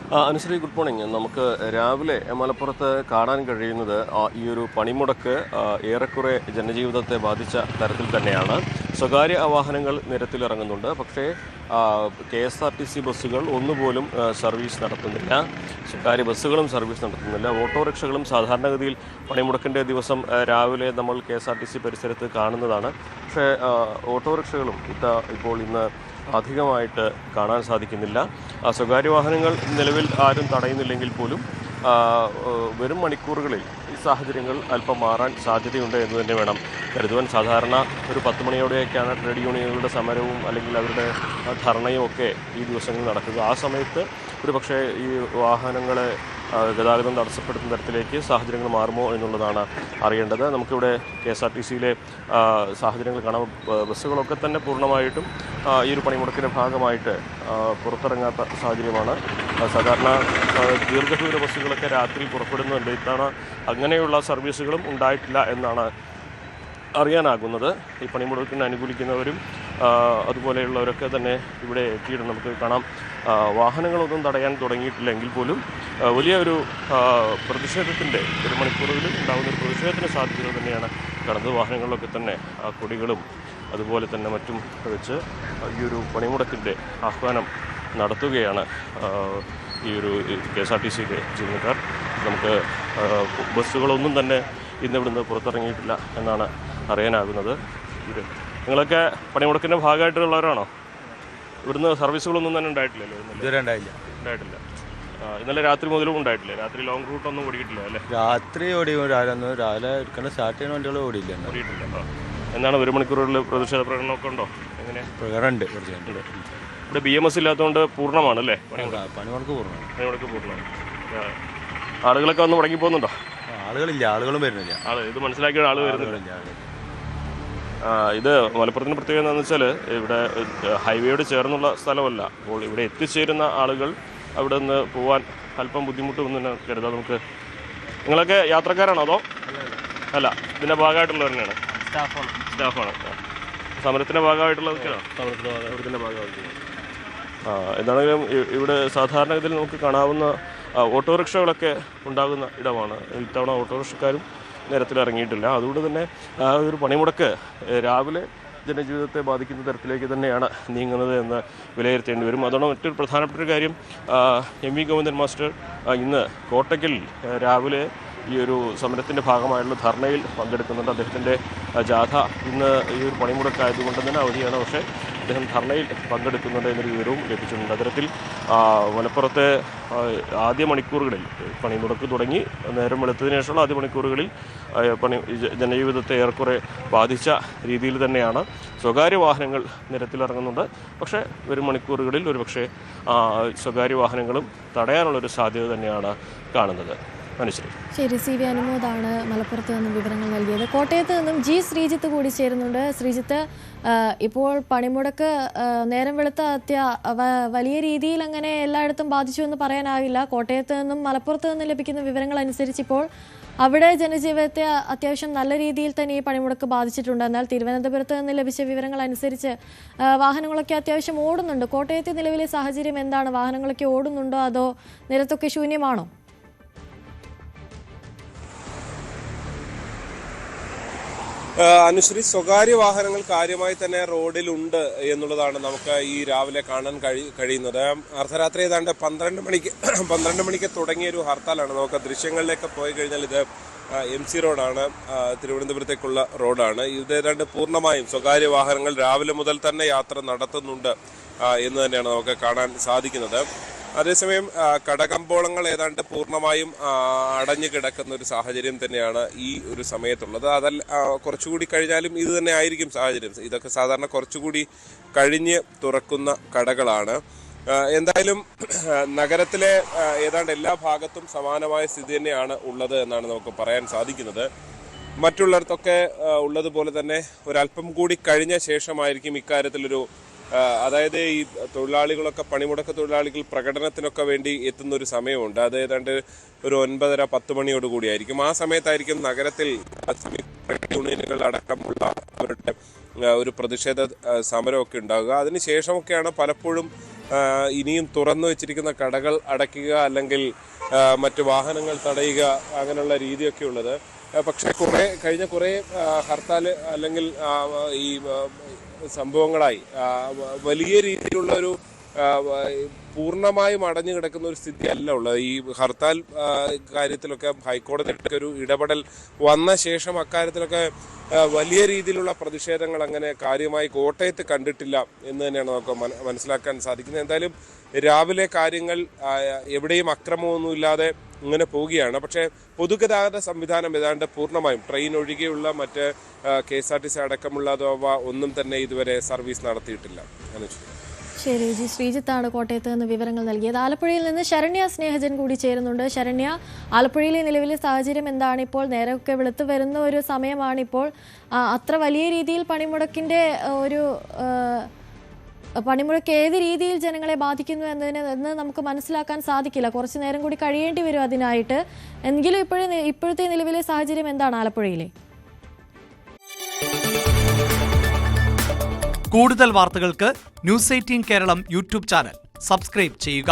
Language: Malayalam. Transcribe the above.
Anusree, good morning. നമുക്ക് രാവിലെ മലപ്പുറത്ത് കാണാൻ കഴിയുന്നത് ഈ ഒരു പണിമുടക്ക് ഏറെക്കുറെ ജനജീവിതത്തെ ബാധിച്ച തരത്തിൽ തന്നെയാണ്. സ്വകാര്യ വാഹനങ്ങൾ നിരത്തിലിറങ്ങുന്നുണ്ട്, പക്ഷേ KSRTC ബസ്സുകൾ ഒന്നുപോലും സർവീസ് നടത്തുന്നില്ല. സ്വകാര്യ ബസ്സുകളും സർവീസ് നടത്തുന്നില്ല. ഓട്ടോറിക്ഷകളും സാധാരണഗതിയിൽ പണിമുടക്കിൻ്റെ ദിവസം രാവിലെ നമ്മൾ KSRTC പരിസരത്ത് കാണുന്നതാണ്. പക്ഷേ ഓട്ടോറിക്ഷകളും ഇപ്പോൾ ഇന്ന് അധികമായിട്ട് കാണാൻ സാധിക്കുന്നില്ല. സ്വകാര്യ വാഹനങ്ങൾ നിലവിൽ ആരും തടയുന്നില്ലെങ്കിൽ പോലും വരും മണിക്കൂറുകളിൽ ഈ സാഹചര്യങ്ങൾ അല്പം മാറാൻ സാധ്യതയുണ്ട് എന്ന് തന്നെ വേണം കരുതുവാൻ. സാധാരണ ഒരു 10 മണിയോടെയൊക്കെയാണ് ട്രേഡ് യൂണിയനുകളുടെ സമരവും അല്ലെങ്കിൽ അവരുടെ ധർണയും ഒക്കെ ഈ ദിവസങ്ങളിൽ നടക്കുക. ആ സമയത്ത് ഒരു പക്ഷേ ഈ വാഹനങ്ങളെ ഗതാഗതം തടസ്സപ്പെടുത്തുന്ന തരത്തിലേക്ക് സാഹചര്യങ്ങൾ മാറുമോ എന്നുള്ളതാണ് അറിയേണ്ടത്. നമുക്കിവിടെ KSRTCയിലെ സാഹചര്യങ്ങൾ കാണാം. ബസ്സുകളൊക്കെ തന്നെ പൂർണ്ണമായിട്ടും ഈ ഒരു പണിമുടക്കിൻ്റെ ഭാഗമായിട്ട് പുറത്തിറങ്ങാത്ത സാഹചര്യമാണ്. സാധാരണ ദീർഘദൂര ബസ്സുകളൊക്കെ രാത്രി പുറപ്പെടുന്നുണ്ട്. ഇത്തവണ അങ്ങനെയുള്ള സർവീസുകളും ഉണ്ടായിട്ടില്ല എന്നാണ് അറിയാനാകുന്നത്. ഈ പണിമുടക്കിനെ അനുകൂലിക്കുന്നവരും അതുപോലെയുള്ളവരൊക്കെ തന്നെ ഇവിടെ എത്തിയിട്ട് നമുക്ക് കാണാം. വാഹനങ്ങളൊന്നും തടയാൻ തുടങ്ങിയിട്ടില്ലെങ്കിൽ പോലും വലിയ ഒരു പ്രതിഷേധത്തിൻ്റെ ഒരു മണിക്കൂറുകളിൽ ഉണ്ടാകുന്ന ഒരു പ്രതിഷേധത്തിന് സാധ്യത തന്നെയാണ് കാണുന്നത്. വാഹനങ്ങളിലൊക്കെ തന്നെ കൊടികളും അതുപോലെ തന്നെ മറ്റും വെച്ച് ഈ ഒരു പണിമുടക്കിൻ്റെ ആഹ്വാനം നടത്തുകയാണ് ഈ ഒരു KSRTCയിലെ ജീവനക്കാർ. നമുക്ക് ബസ്സുകളൊന്നും തന്നെ ഇന്നിവിടുന്ന് പുറത്തിറങ്ങിയിട്ടില്ല എന്നാണ് അറിയാനാകുന്നത്. നിങ്ങളൊക്കെ പണിമുടക്കിൻ്റെ ഭാഗമായിട്ടുള്ളവരാണോ? ഇവിടുന്ന് സർവീസുകളൊന്നും തന്നെ ഉണ്ടായിട്ടില്ലല്ലോ? ഇതുവരെ ഉണ്ടായിട്ടില്ല. ഇന്നലെ രാത്രി മുതലും ഉണ്ടായിട്ടില്ല? രാത്രി ലോങ് റൂട്ടൊന്നും ഓടിയിട്ടില്ല അല്ലേ? രാത്രി രാവിലെ എടുക്കുന്ന സ്റ്റാർട്ട് ചെയ്യുന്ന വണ്ടികൾ ഓടിയിട്ടില്ല. എന്താണ് ഒരു മണിക്കൂറുകളിൽ പ്രതിഷേധ പ്രകടനമൊക്കെ ഉണ്ടോ? എങ്ങനെ പ്രകടനമുണ്ട്? ഇവിടെ BMS ഇല്ലാത്തതുകൊണ്ട് പൂർണ്ണമാണല്ലേ പണിമുടക്ക് പൂർണ്ണമാണ്. ആളുകളൊക്കെ വന്ന് മുടങ്ങി പോകുന്നുണ്ടോ? ആളുകളും വരുന്നില്ല. ഇത് മനസ്സിലാക്കിയ ആൾ വരുന്നില്ല. ഇത് മലപ്പുറത്തിൻ്റെ പ്രത്യേകത എന്താണെന്ന് വെച്ചാൽ ഇവിടെ ഹൈവേയോട് ചേർന്നുള്ള സ്ഥലമല്ല. അപ്പോൾ ഇവിടെ എത്തിച്ചേരുന്ന ആളുകൾ അവിടെ നിന്ന് പോകാൻ അല്പം ബുദ്ധിമുട്ടുമെന്ന് തന്നെ കരുതാം നമുക്ക്. നിങ്ങളൊക്കെ യാത്രക്കാരാണോ അതോ? അല്ല, ഇതിൻ്റെ ഭാഗമായിട്ടുള്ളവർ തന്നെയാണ്? സ്റ്റാഫാണ്. സമരത്തിൻ്റെ ഭാഗമായിട്ടുള്ളതൊക്കെയാണോ? സമരത്തിൻ്റെ ഭാഗമായിട്ട്. എന്താണെങ്കിലും ഇവിടെ സാധാരണഗതിയിൽ നമുക്ക് കാണാവുന്ന ഓട്ടോറിക്ഷകളൊക്കെ ഉണ്ടാകുന്ന ഇടമാണ്. ഇത്തവണ ഓട്ടോറിക്ഷക്കാരും നിരത്തിലിറങ്ങിയിട്ടില്ല. അതുകൊണ്ട് തന്നെ ഒരു പണിമുടക്ക് രാവിലെ ജനജീവിതത്തെ ബാധിക്കുന്ന തരത്തിലേക്ക് തന്നെയാണ് നീങ്ങുന്നത് എന്ന് വിലയിരുത്തേണ്ടി വരും. അതോടെ മറ്റൊരു പ്രധാനപ്പെട്ട ഒരു കാര്യം, MV ഗോവിന്ദൻ മാസ്റ്റർ ഇന്ന് കോട്ടയ്ക്കൽ രാവിലെ ഈ ഒരു സമരത്തിൻ്റെ ഭാഗമായുള്ള ധർണയിൽ പങ്കെടുക്കുന്നുണ്ട്. അദ്ദേഹത്തിൻ്റെ ജാഥ ഇന്ന് ഈ ഒരു പണിമുടക്കായതുകൊണ്ട് തന്നെ അവധിയാണ്. പക്ഷേ അദ്ദേഹം ധർണയിൽ പങ്കെടുക്കുന്നുണ്ട് എന്നൊരു വിവരവും ലഭിച്ചിട്ടുണ്ട്. അത്തരത്തിൽ മലപ്പുറത്തെ ആദ്യ മണിക്കൂറുകളിൽ പണിമുടക്ക് തുടങ്ങി നേരം വെളുത്തതിന് ശേഷമുള്ള ആദ്യ മണിക്കൂറുകളിൽ ജനജീവിതത്തെ ഏറെക്കുറെ ബാധിച്ച രീതിയിൽ തന്നെയാണ്. സ്വകാര്യ വാഹനങ്ങൾ നിരത്തിലിറങ്ങുന്നുണ്ട്. പക്ഷേ വരും മണിക്കൂറുകളിൽ ഒരുപക്ഷെ സ്വകാര്യ വാഹനങ്ങളും തടയാനുള്ളൊരു സാധ്യത തന്നെയാണ് കാണുന്നത്. ശരി, CV അനുമോദാണ് മലപ്പുറത്ത് നിന്നും വിവരങ്ങൾ നൽകിയത്. കോട്ടയത്ത് നിന്നും G ശ്രീജിത്ത് കൂടി ചേരുന്നുണ്ട്. ശ്രീജിത്ത്, ഇപ്പോൾ പണിമുടക്ക് നേരം വെളുത്ത വലിയ രീതിയിൽ അങ്ങനെ എല്ലായിടത്തും ബാധിച്ചു എന്ന് പറയാനാകില്ല. കോട്ടയത്ത് നിന്നും മലപ്പുറത്ത് നിന്നും ലഭിക്കുന്ന വിവരങ്ങൾ അനുസരിച്ച് ഇപ്പോൾ അവിടെ ജനജീവിതത്തെ അത്യാവശ്യം നല്ല രീതിയിൽ തന്നെ ഈ പണിമുടക്ക് ബാധിച്ചിട്ടുണ്ട്. എന്നാൽ തിരുവനന്തപുരത്ത് നിന്ന് ലഭിച്ച വിവരങ്ങൾ അനുസരിച്ച് വാഹനങ്ങളൊക്കെ അത്യാവശ്യം ഓടുന്നുണ്ട്. കോട്ടയത്തെ നിലവിലെ സാഹചര്യം എന്താണ്? വാഹനങ്ങളൊക്കെ ഓടുന്നുണ്ടോ അതോ നിരത്തൊക്കെ ശൂന്യമാണോ? അനുശ്രീ, സ്വകാര്യ വാഹനങ്ങൾ കാര്യമായി തന്നെ റോഡിലുണ്ട് എന്നുള്ളതാണ് നമുക്ക് ഈ രാവിലെ കാണാൻ കഴിയുന്നത്. അർദ്ധരാത്രി ഏതാണ്ട് 12 മണിക്ക് തുടങ്ങിയ ഒരു ഹർത്താലാണ്. നമുക്ക് ദൃശ്യങ്ങളിലേക്ക് പോയി കഴിഞ്ഞാൽ ഇത് MC റോഡാണ്, തിരുവനന്തപുരത്തേക്കുള്ള റോഡാണ്. ഇത് ഏതാണ്ട് പൂർണ്ണമായും സ്വകാര്യ വാഹനങ്ങൾ രാവിലെ മുതൽ തന്നെ യാത്ര നടത്തുന്നുണ്ട് എന്ന് തന്നെയാണ് നമുക്ക് കാണാൻ സാധിക്കുന്നത്. അതേസമയം കടകമ്പോളങ്ങൾ ഏതാണ്ട് പൂർണ്ണമായും അടഞ്ഞു കിടക്കുന്ന ഒരു സാഹചര്യം തന്നെയാണ് ഈ ഒരു സമയത്തുള്ളത്. അതല്ല, കുറച്ചുകൂടി കഴിഞ്ഞാലും ഇത് തന്നെ ആയിരിക്കും സാഹചര്യം. ഇതൊക്കെ സാധാരണ കുറച്ചുകൂടി കഴിഞ്ഞ് തുറക്കുന്ന കടകളാണ്. എന്തായാലും നഗരത്തിലെ ഏതാണ്ട് എല്ലാ ഭാഗത്തും സമാനമായ സ്ഥിതി തന്നെയാണ് ഉള്ളത് എന്നാണ് നമുക്ക് പറയാൻ സാധിക്കുന്നത്. മറ്റുള്ളിടത്തൊക്കെ ഉള്ളതുപോലെ തന്നെ ഒരല്പം കൂടി കഴിഞ്ഞ ശേഷമായിരിക്കും ഇക്കാര്യത്തിലൊരു അതായത് ഈ തൊഴിലാളികളൊക്കെ പണിമുടക്ക് തൊഴിലാളികൾ പ്രകടനത്തിനൊക്കെ വേണ്ടി എത്തുന്ന ഒരു സമയമുണ്ട്. അത് ഏതാണ്ട് ഒരു 9:30-10 മണിയോട് കൂടിയായിരിക്കും. ആ സമയത്തായിരിക്കും നഗരത്തിൽ യൂണിയനുകൾ അടക്കമുള്ള അവരുടെ ഒരു പ്രതിഷേധ സമരമൊക്കെ ഉണ്ടാകുക. അതിനുശേഷമൊക്കെയാണ് പലപ്പോഴും ഇനിയും തുറന്നു വെച്ചിരിക്കുന്ന കടകൾ അടയ്ക്കുക, അല്ലെങ്കിൽ മറ്റ് വാഹനങ്ങൾ തടയുക, അങ്ങനെയുള്ള രീതിയൊക്കെ ഉള്ളത്. പക്ഷേ കഴിഞ്ഞ കുറേ ഹർത്താൽ അല്ലെങ്കിൽ ഈ സംഭവങ്ങളായി വലിയ രീതിയിലുള്ള ഒരു പൂർണ്ണമായും അടഞ്ഞു കിടക്കുന്ന ഒരു സ്ഥിതി അല്ല ഉള്ളത്. ഈ ഹർത്താൽ കാര്യത്തിലൊക്കെ ഹൈക്കോടതിയുടെ ഒരു ഇടപെടൽ വന്ന ശേഷം അക്കാര്യത്തിലൊക്കെ വലിയ രീതിയിലുള്ള പ്രതിഷേധങ്ങൾ അങ്ങനെ കാര്യമായി കോട്ടയത്ത് കണ്ടിട്ടില്ല എന്ന് തന്നെയാണ് നമുക്ക് മനസ്സിലാക്കാൻ സാധിക്കുന്നത്. എന്തായാലും രാവിലെ കാര്യങ്ങൾ എവിടെയും അക്രമമൊന്നുമില്ലാതെ ഇങ്ങനെ പോവുകയാണ്. പക്ഷേ പൊതുഗതാഗത സംവിധാനം ഏതാണ്ട് പൂർണ്ണമായും ട്രെയിൻ ഒഴികെയുള്ള മറ്റ് KSRTC അടക്കമുള്ളതവ ഒന്നും തന്നെ ഇതുവരെ സർവീസ് നടത്തിയിട്ടില്ല. ശരി, ജി ശ്രീജിത്താണ് കോട്ടയത്ത് നിന്ന് വിവരങ്ങൾ നൽകിയത്. ആലപ്പുഴയിൽ നിന്ന് ശരണ്യ സ്നേഹജൻ കൂടി ചേരുന്നുണ്ട്. ശരണ്യ, ആലപ്പുഴയിലെ നിലവിലെ സാഹചര്യം എന്താണ്? ഇപ്പോൾ നേരമൊക്കെ വെളുത്ത് വരുന്ന ഒരു സമയമാണിപ്പോൾ. അത്ര വലിയ രീതിയിൽ പണിമുടക്ക് ഏത് രീതിയിൽ ജനങ്ങളെ ബാധിക്കുന്നു എന്ന് നമുക്ക് മനസ്സിലാക്കാൻ സാധിക്കില്ല. കുറച്ചു നേരം കൂടി കഴിയേണ്ടി വരും അതിനായിട്ട്. എങ്കിലും ഇപ്പോഴത്തെ നിലവിലെ സാഹചര്യം എന്താണ് ആലപ്പുഴയിലെ? കൂടുതൽ വാർത്തകൾക്ക് news 18 Keralam YouTube channel subscribe ചെയ്യുക.